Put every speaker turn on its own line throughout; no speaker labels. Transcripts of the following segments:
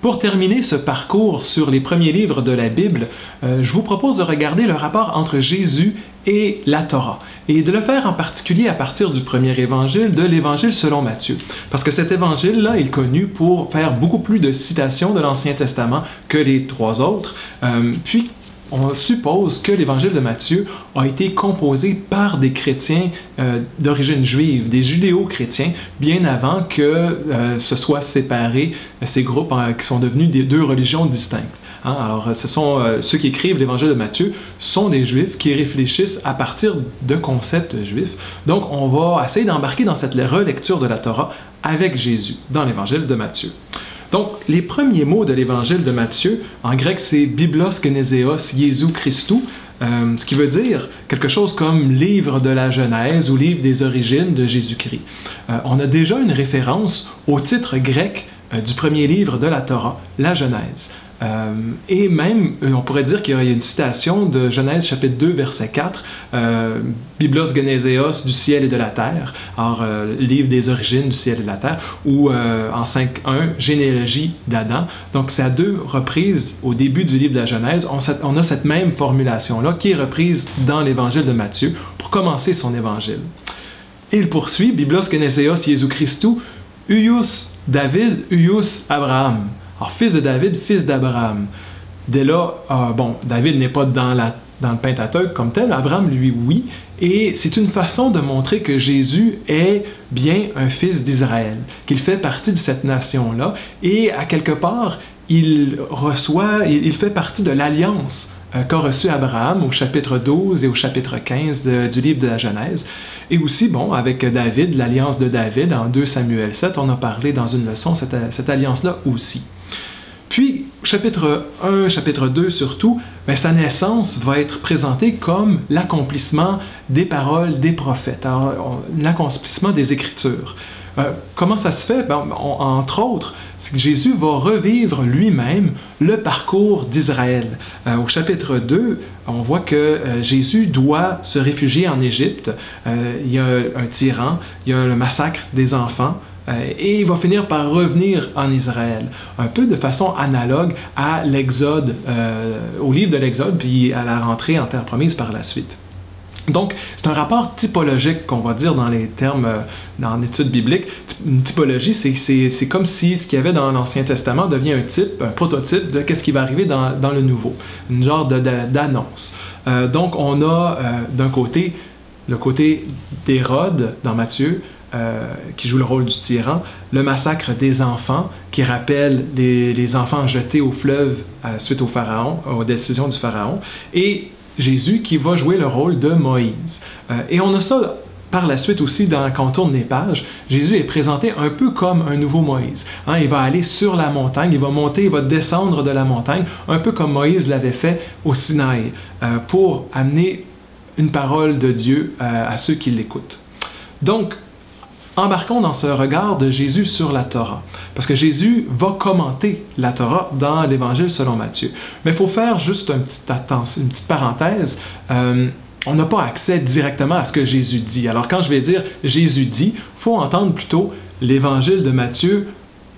Pour terminer ce parcours sur les premiers livres de la Bible, je vous propose de regarder le rapport entre Jésus et la Torah, et de le faire en particulier à partir du premier évangile, de l'évangile selon Matthieu. Parce que cet évangile-là est connu pour faire beaucoup plus de citations de l'Ancien Testament que les trois autres, puis on suppose que l'évangile de Matthieu a été composé par des chrétiens d'origine juive, des judéo-chrétiens, bien avant que se soient séparés ces groupes qui sont devenus deux religions distinctes. Hein? Alors, ce sont ceux qui écrivent l'évangile de Matthieu sont des juifs qui réfléchissent à partir de concepts juifs. Donc, on va essayer d'embarquer dans cette relecture de la Torah avec Jésus dans l'évangile de Matthieu. Donc, les premiers mots de l'évangile de Matthieu, en grec, c'est Biblos Geneseos Iesu Christou, ce qui veut dire quelque chose comme livre de la Genèse ou livre des origines de Jésus-Christ. On a déjà une référence au titre grec du premier livre de la Torah, la Genèse. Et même, on pourrait dire qu'il y a une citation de Genèse chapitre 2, verset 4, Biblos Geneseos du ciel et de la terre, alors livre des origines du ciel et de la terre, ou en 5.1, généalogie d'Adam. Donc c'est à deux reprises au début du livre de la Genèse, on a cette même formulation-là qui est reprise dans l'évangile de Matthieu pour commencer son évangile. Et il poursuit, Biblos Geneseos Iesu Christou, Huius David, Huius Abraham. Alors, fils de David, fils d'Abraham. Dès là, David n'est pas dans le Pentateuque comme tel, Abraham, lui, oui. Et c'est une façon de montrer que Jésus est bien un fils d'Israël, qu'il fait partie de cette nation-là. Et à quelque part, il fait partie de l'alliance qu'a reçu Abraham au chapitre 12 et au chapitre 15 du livre de la Genèse. Et aussi, avec David, l'alliance de David, en 2 Samuel 7, on a parlé dans une leçon, cette alliance-là aussi. Puis, chapitre 1, chapitre 2 surtout, sa naissance va être présentée comme l'accomplissement des paroles des prophètes, l'accomplissement des Écritures. Comment ça se fait? Entre autres, c'est que Jésus va revivre lui-même le parcours d'Israël. Au chapitre 2, on voit que Jésus doit se réfugier en Égypte. Il y a un tyran, il y a le massacre des enfants, et il va finir par revenir en Israël, un peu de façon analogue à l'Exode, au livre de l'Exode, puis à la rentrée en terre promise par la suite. Donc, c'est un rapport typologique qu'on va dire dans les termes, dans l'étude biblique. Une typologie, c'est comme si ce qu'il y avait dans l'Ancien Testament devient un type, un prototype de qu'est-ce qui va arriver dans le Nouveau, une genre d'annonce. Donc, on a d'un côté, le côté d'Hérode dans Matthieu, qui joue le rôle du tyran, le massacre des enfants, qui rappelle les enfants jetés au fleuve suite au Pharaon, aux décisions du Pharaon, et Jésus qui va jouer le rôle de Moïse. Et on a ça par la suite aussi, quand on tourne les pages, Jésus est présenté un peu comme un nouveau Moïse. Il va aller sur la montagne, il va monter, il va descendre de la montagne, un peu comme Moïse l'avait fait au Sinaï, pour amener une parole de Dieu à ceux qui l'écoutent. Donc, embarquons dans ce regard de Jésus sur la Torah, parce que Jésus va commenter la Torah dans l'Évangile selon Matthieu. Mais il faut faire juste une petite parenthèse. On n'a pas accès directement à ce que Jésus dit. Alors quand je vais dire Jésus dit, il faut entendre plutôt l'Évangile de Matthieu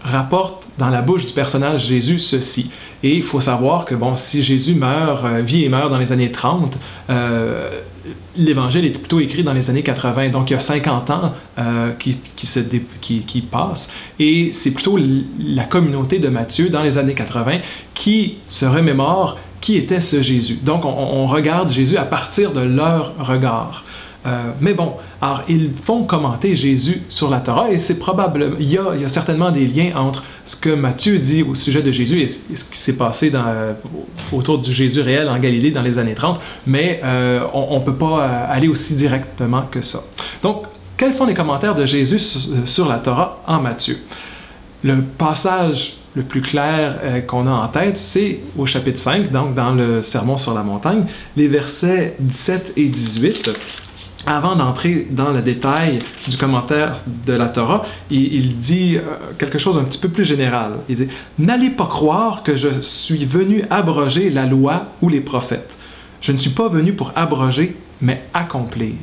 rapporte dans la bouche du personnage Jésus ceci. Et il faut savoir que si Jésus vit et meurt dans les années 30, l'Évangile est plutôt écrit dans les années 80, donc il y a 50 ans qui passent, et c'est plutôt la communauté de Matthieu dans les années 80 qui se remémore qui était ce Jésus. Donc on regarde Jésus à partir de leur regard. Mais alors ils font commenter Jésus sur la Torah, et c'est probablement, il y a certainement des liens entre ce que Matthieu dit au sujet de Jésus et ce qui s'est passé autour du Jésus réel en Galilée dans les années 30, mais on ne peut pas aller aussi directement que ça. Donc, quels sont les commentaires de Jésus sur la Torah en Matthieu? Le passage le plus clair qu'on a en tête, c'est au chapitre 5, donc dans le Sermon sur la montagne, les versets 17 et 18. Avant d'entrer dans le détail du commentaire de la Torah, il dit quelque chose un petit peu plus général. Il dit « N'allez pas croire que je suis venu abroger la loi ou les prophètes. Je ne suis pas venu pour abroger, mais accomplir.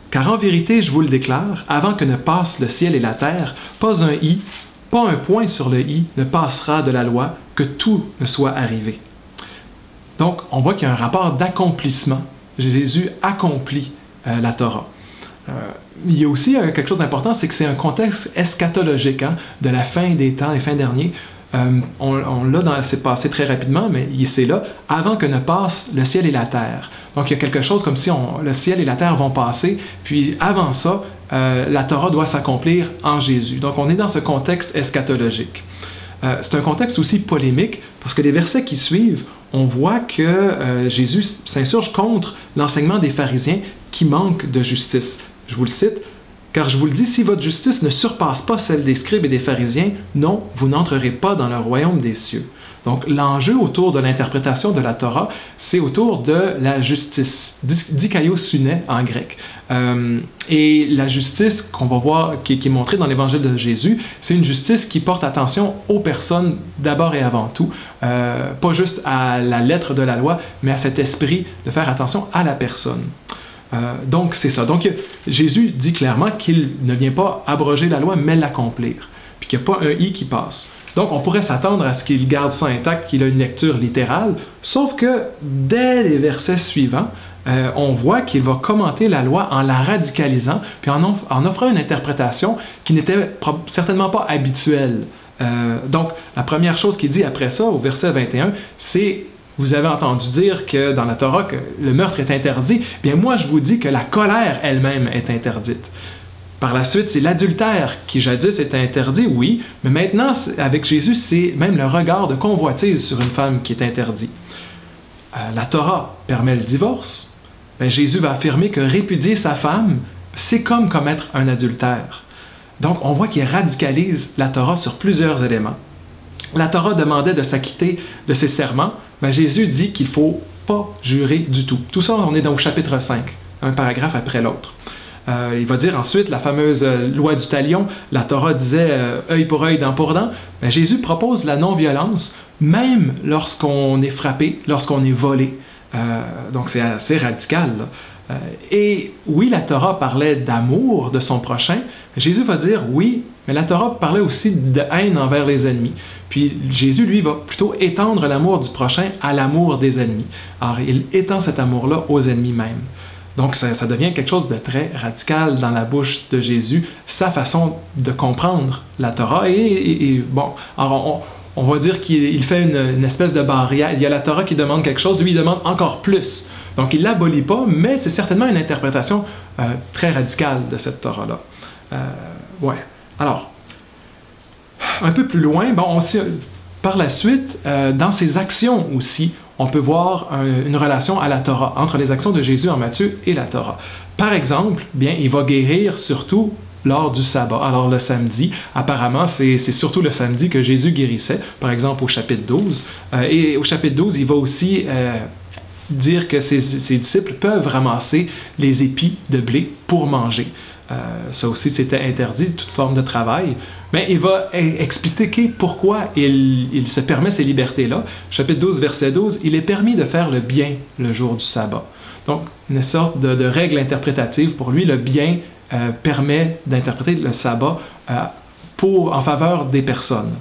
Car en vérité, je vous le déclare, avant que ne passent le ciel et la terre, pas un i, pas un point sur le i ne passera de la loi que tout ne soit arrivé. Donc, on voit qu'il y a un rapport d'accomplissement. Jésus accomplit la Torah. Il y a aussi quelque chose d'important, c'est que c'est un contexte eschatologique, hein, de la fin des temps, les fins derniers. On l'a c'est passé très rapidement, mais c'est là, avant que ne passe le ciel et la terre. Donc il y a quelque chose comme si le ciel et la terre vont passer, puis avant ça, la Torah doit s'accomplir en Jésus. Donc on est dans ce contexte eschatologique. C'est un contexte aussi polémique, parce que les versets qui suivent, on voit que Jésus s'insurge contre l'enseignement des pharisiens qui manquent de justice. Je vous le cite. Car je vous le dis, si votre justice ne surpasse pas celle des scribes et des pharisiens, non, vous n'entrerez pas dans le royaume des cieux. Donc, l'enjeu autour de l'interprétation de la Torah, c'est autour de la justice, dikaiosune en grec. Et la justice qu'on va voir, qui est montrée dans l'évangile de Jésus, c'est une justice qui porte attention aux personnes d'abord et avant tout, pas juste à la lettre de la loi, mais à cet esprit de faire attention à la personne. Donc, c'est ça. Donc, Jésus dit clairement qu'il ne vient pas abroger la loi, mais l'accomplir. Puis qu'il n'y a pas un « i » qui passe. Donc, on pourrait s'attendre à ce qu'il garde ça intact, qu'il a une lecture littérale, sauf que dès les versets suivants, on voit qu'il va commenter la loi en la radicalisant, puis en offrant une interprétation qui n'était certainement pas habituelle. Donc, la première chose qu'il dit après ça, au verset 21, c'est: vous avez entendu dire que dans la Torah, que le meurtre est interdit. Bien, moi, je vous dis que la colère elle-même est interdite. Par la suite, c'est l'adultère qui jadis était interdit, oui, mais maintenant, avec Jésus, c'est même le regard de convoitise sur une femme qui est interdit. La Torah permet le divorce. Bien, Jésus va affirmer que répudier sa femme, c'est comme commettre un adultère. Donc, on voit qu'il radicalise la Torah sur plusieurs éléments. La Torah demandait de s'acquitter de ses serments. Ben, Jésus dit qu'il ne faut pas jurer du tout. Tout ça, on est dans le chapitre 5, un paragraphe après l'autre. Il va dire ensuite la fameuse loi du talion. La Torah disait œil pour œil, dent pour dent. Ben, Jésus propose la non-violence, même lorsqu'on est frappé, lorsqu'on est volé. Donc c'est assez radical, là. Et oui, la Torah parlait d'amour de son prochain. Jésus va dire oui, mais la Torah parlait aussi de haine envers les ennemis. Puis Jésus, lui, va plutôt étendre l'amour du prochain à l'amour des ennemis. Alors, il étend cet amour-là aux ennemis même. Donc, ça devient quelque chose de très radical dans la bouche de Jésus, sa façon de comprendre la Torah. Et bon, alors on va dire qu'il fait une espèce de barrière. Il y a la Torah qui demande quelque chose, lui, il demande encore plus. Donc, il ne l'abolit pas, mais c'est certainement une interprétation très radicale de cette Torah-là. Ouais. Alors, un peu plus loin, bon, par la suite, dans ses actions aussi, on peut voir une relation à la Torah, entre les actions de Jésus en Matthieu et la Torah. Par exemple, bien, il va guérir surtout lors du sabbat. Alors le samedi, apparemment, c'est surtout le samedi que Jésus guérissait, par exemple au chapitre 12. Et au chapitre 12, il va aussi dire que ses disciples peuvent ramasser les épis de blé pour manger. Ça aussi, c'était interdit, toute forme de travail. Mais il va expliquer pourquoi il se permet ces libertés-là. Chapitre 12, verset 12, « Il est permis de faire le bien le jour du sabbat. » Donc, une sorte de règle interprétative. Pour lui, le bien permet d'interpréter le sabbat en faveur des personnes.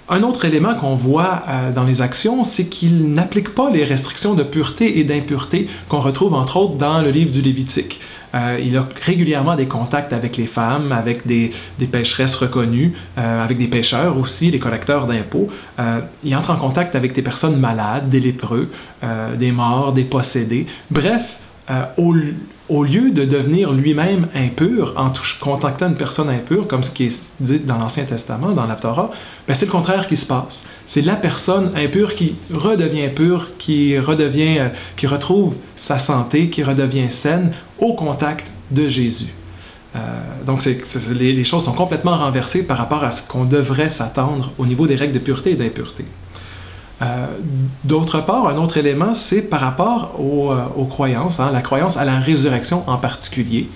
Un autre élément qu'on voit dans les actions, c'est qu'il n'applique pas les restrictions de pureté et d'impureté qu'on retrouve entre autres dans le livre du Lévitique. Il a régulièrement des contacts avec les femmes, avec des pécheresses reconnues, avec des pêcheurs aussi, des collecteurs d'impôts. Il entre en contact avec des personnes malades, des lépreux, des morts, des possédés. Bref, au lieu de devenir lui-même impur en contactant une personne impure, comme ce qui est dit dans l'Ancien Testament, dans la Torah, ben c'est le contraire qui se passe. C'est la personne impure qui redevient pure, qui retrouve sa santé, qui redevient saine au contact de Jésus. Donc les choses sont complètement renversées par rapport à ce qu'on devrait s'attendre au niveau des règles de pureté et d'impureté. D'autre part, un autre élément, c'est par rapport aux croyances, hein, la croyance à la résurrection en particulier.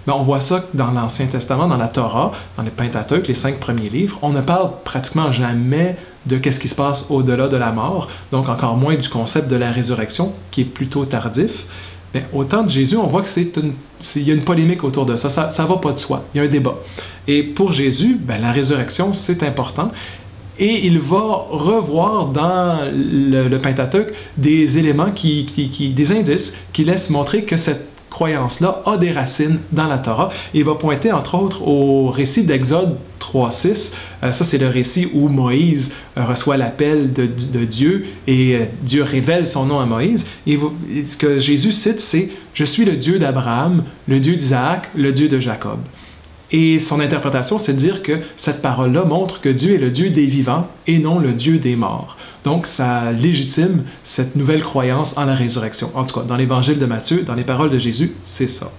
Ben, on voit ça dans l'Ancien Testament, dans la Torah, dans les Pentateuque, les 5 premiers livres. On ne parle pratiquement jamais de qu'est-ce qui se passe au-delà de la mort, donc encore moins du concept de la résurrection, qui est plutôt tardif. Bien, au temps de Jésus, on voit qu'il y a une polémique autour de ça. Ça ne va pas de soi. Il y a un débat. Et pour Jésus, bien, la résurrection, c'est important. Et il va revoir dans le Pentateuque des éléments, des indices qui laissent montrer que cette croyance-là a des racines dans la Torah. Et il va pointer, entre autres, au récit d'Exode 3.6. Ça, c'est le récit où Moïse reçoit l'appel de Dieu et Dieu révèle son nom à Moïse. Et ce que Jésus cite, c'est « Je suis le Dieu d'Abraham, le Dieu d'Isaac, le Dieu de Jacob ». Et son interprétation, c'est de dire que cette parole-là montre que Dieu est le Dieu des vivants et non le Dieu des morts. Donc, ça légitime cette nouvelle croyance en la résurrection. En tout cas, dans l'Évangile de Matthieu, dans les paroles de Jésus, c'est ça.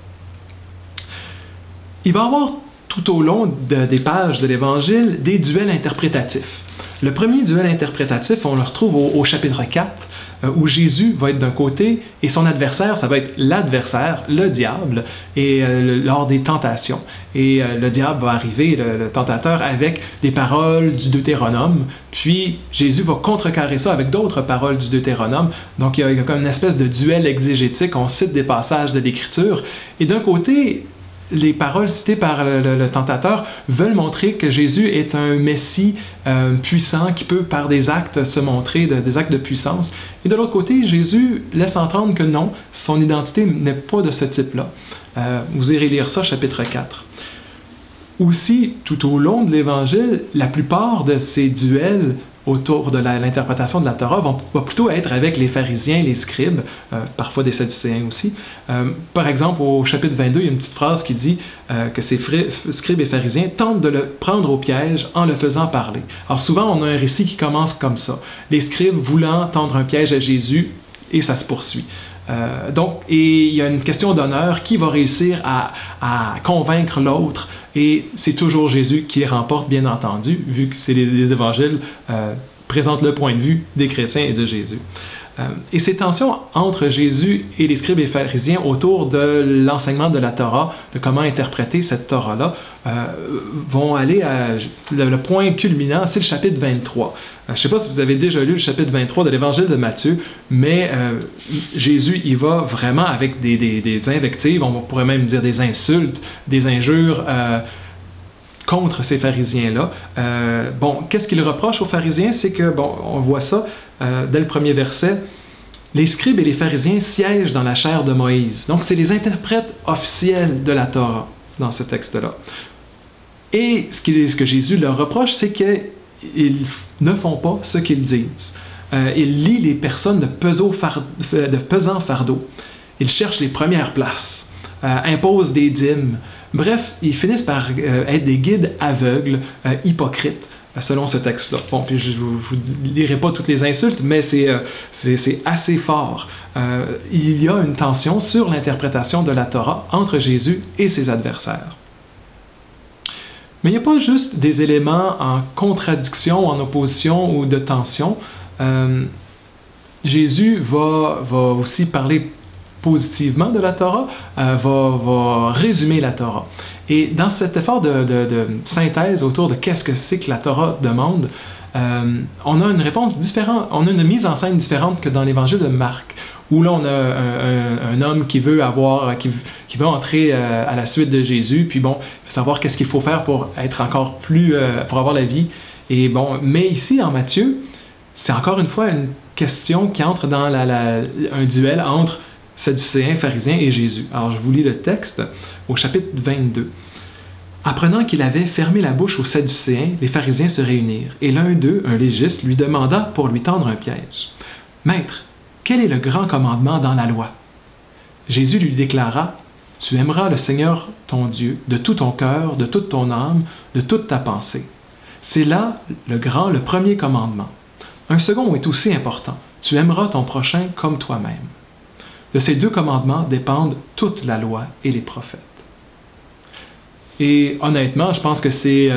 Il va y avoir tout au long des pages de l'Évangile des duels interprétatifs. Le premier duel interprétatif, on le retrouve au chapitre 4, où Jésus va être d'un côté et son adversaire, ça va être l'adversaire, le diable, et lors des tentations. Et le diable va arriver, le tentateur, avec des paroles du Deutéronome, puis Jésus va contrecarrer ça avec d'autres paroles du Deutéronome. Donc il y a comme une espèce de duel exégétique, on cite des passages de l'Écriture, et d'un côté, les paroles citées par le tentateur veulent montrer que Jésus est un Messie puissant qui peut, par des actes, se montrer des actes de puissance. Et de l'autre côté, Jésus laisse entendre que non, son identité n'est pas de ce type-là. Vous irez lire ça, chapitre 4. Aussi, tout au long de l'Évangile, la plupart de ces duels autour de l'interprétation de la Torah va plutôt être avec les pharisiens, les scribes, parfois des sadducéens aussi. Par exemple, au chapitre 22, il y a une petite phrase qui dit que ces scribes et pharisiens tentent de le prendre au piège en le faisant parler. Alors souvent, on a un récit qui commence comme ça. Les scribes voulant tendre un piège à Jésus, et ça se poursuit. Et il y a une question d'honneur, qui va réussir à convaincre l'autre, et c'est toujours Jésus qui remporte, bien entendu, vu que c'est les évangiles présentent le point de vue des chrétiens et de Jésus. Et ces tensions entre Jésus et les scribes et pharisiens autour de l'enseignement de la Torah, de comment interpréter cette Torah-là, vont aller à le point culminant, c'est le chapitre 23. Je ne sais pas si vous avez déjà lu le chapitre 23 de l'Évangile de Matthieu, mais Jésus y va vraiment avec des invectives, on pourrait même dire des insultes, des injures contre ces pharisiens-là. Qu'est-ce qu'il reproche aux pharisiens? C'est que, on voit ça dès le premier verset, les scribes et les pharisiens siègent dans la chaire de Moïse. Donc, c'est les interprètes officiels de la Torah dans ce texte-là. Et ce que Jésus leur reproche, c'est qu'ils ne font pas ce qu'ils disent. Ils lient les personnes de pesant fardeau. Ils cherchent les premières places, imposent des dîmes. Bref, ils finissent par être des guides aveugles, hypocrites, selon ce texte-là. Bon, puis je ne vous lirai pas toutes les insultes, mais c'est assez fort. Il y a une tension sur l'interprétation de la Torah entre Jésus et ses adversaires. Mais il n'y a pas juste des éléments en contradiction, en opposition ou de tension. Jésus va aussi parler positivement de la Torah, va résumer la Torah. Et dans cet effort de synthèse autour de qu'est-ce que c'est que la Torah demande, on a une réponse différente, on a une mise en scène différente que dans l'Évangile de Marc, où là on a un homme qui veut entrer à la suite de Jésus, puis il veut savoir qu'est-ce qu'il faut faire pour être encore plus, pour avoir la vie. Et mais ici en Matthieu, c'est encore une fois une question qui entre dans un duel entre Sadducéens, pharisiens et Jésus. Alors je vous lis le texte au chapitre 22. Apprenant qu'il avait fermé la bouche aux Sadducéens, les pharisiens se réunirent, et l'un d'eux, un légiste, lui demanda pour lui tendre un piège. « Maître, quel est le grand commandement dans la loi? » Jésus lui déclara, « Tu aimeras le Seigneur ton Dieu de tout ton cœur, de toute ton âme, de toute ta pensée. » C'est là le premier commandement. Un second est aussi important. « Tu aimeras ton prochain comme toi-même. » De ces deux commandements dépendent toute la loi et les prophètes. Et honnêtement, je pense que c'est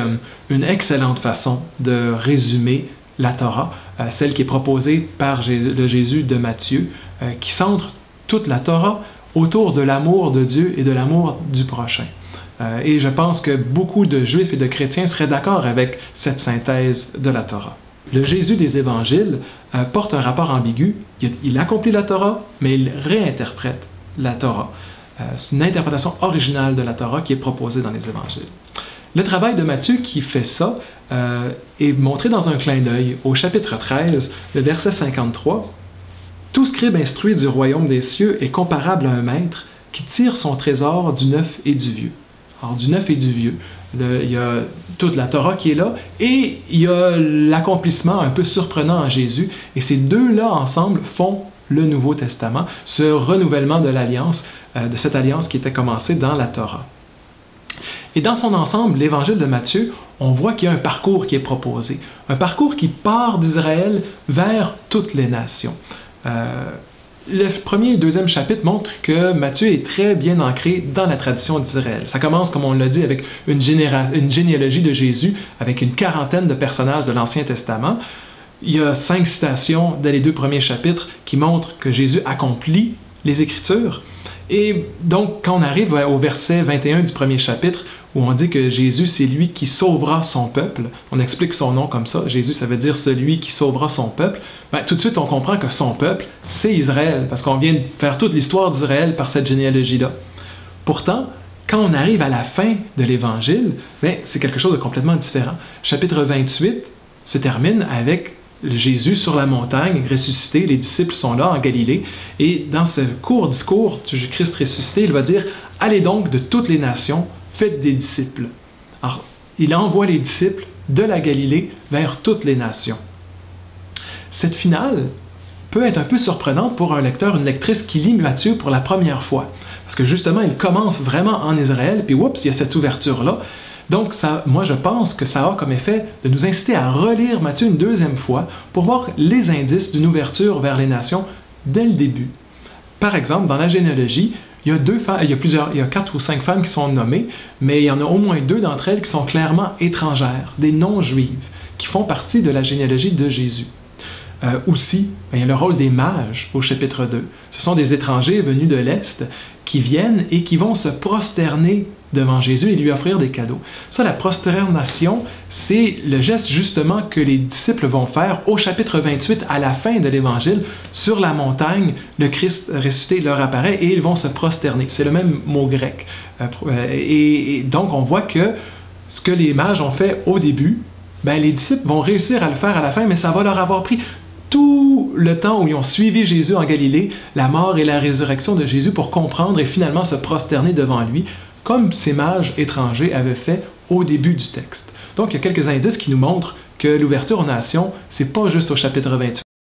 une excellente façon de résumer la Torah, celle qui est proposée par le Jésus de Matthieu, qui centre toute la Torah autour de l'amour de Dieu et de l'amour du prochain. Et je pense que beaucoup de Juifs et de chrétiens seraient d'accord avec cette synthèse de la Torah. Le Jésus des Évangiles porte un rapport ambigu. Il accomplit la Torah, mais il réinterprète la Torah. C'est une interprétation originale de la Torah qui est proposée dans les évangiles. Le travail de Matthieu qui fait ça est montré dans un clin d'œil au chapitre 13, le verset 53. « Tout scribe instruit du royaume des cieux est comparable à un maître qui tire son trésor du neuf et du vieux. » Alors, du neuf et du vieux, il y a toute la Torah qui est là, et il y a l'accomplissement un peu surprenant en Jésus, et ces deux-là ensemble font le Nouveau Testament, ce renouvellement de l'alliance, de cette alliance qui était commencée dans la Torah. Et dans son ensemble, l'évangile de Matthieu, on voit qu'il y a un parcours qui est proposé, un parcours qui part d'Israël vers toutes les nations. Le premier et deuxième chapitre montrent que Matthieu est très bien ancré dans la tradition d'Israël. Ça commence, comme on l'a dit, avec une généalogie de Jésus, avec une quarantaine de personnages de l'Ancien Testament. Il y a 5 citations dès les 2 premiers chapitres qui montrent que Jésus accomplit les Écritures. Et donc, quand on arrive au verset 21 du premier chapitre, où on dit que Jésus, c'est lui qui sauvera son peuple, on explique son nom comme ça, Jésus, ça veut dire celui qui sauvera son peuple, bien, tout de suite, on comprend que son peuple, c'est Israël, parce qu'on vient de faire toute l'histoire d'Israël par cette généalogie-là. Pourtant, quand on arrive à la fin de l'Évangile, c'est quelque chose de complètement différent. Chapitre 28 se termine avec Jésus sur la montagne, ressuscité, les disciples sont là en Galilée, et dans ce court discours du Christ ressuscité, il va dire « Allez donc de toutes les nations, faites des disciples. » Alors, il envoie les disciples de la Galilée vers toutes les nations. Cette finale peut être un peu surprenante pour un lecteur, une lectrice qui lit Matthieu pour la première fois, parce que justement, il commence vraiment en Israël, puis oups, il y a cette ouverture-là. Donc, moi, je pense que ça a comme effet de nous inciter à relire Matthieu une deuxième fois pour voir les indices d'une ouverture vers les nations dès le début. Par exemple, dans la généalogie, il y a 4 ou 5 femmes qui sont nommées, mais il y en a au moins 2 d'entre elles qui sont clairement étrangères, des non-juives, qui font partie de la généalogie de Jésus. Aussi, il y a le rôle des mages au chapitre 2. Ce sont des étrangers venus de l'Est qui viennent et qui vont se prosterner devant Jésus et lui offrir des cadeaux. Ça, la prosternation, c'est le geste justement que les disciples vont faire au chapitre 28, à la fin de l'Évangile, sur la montagne, le Christ ressuscité leur apparaît et ils vont se prosterner. C'est le même mot grec. Et donc, on voit que ce que les mages ont fait au début, les disciples vont réussir à le faire à la fin, mais ça va leur avoir pris tout le temps où ils ont suivi Jésus en Galilée, la mort et la résurrection de Jésus pour comprendre et finalement se prosterner devant lui, comme ces mages étrangers avaient fait au début du texte. Donc, il y a quelques indices qui nous montrent que l'ouverture aux nations, c'est pas juste au chapitre 28.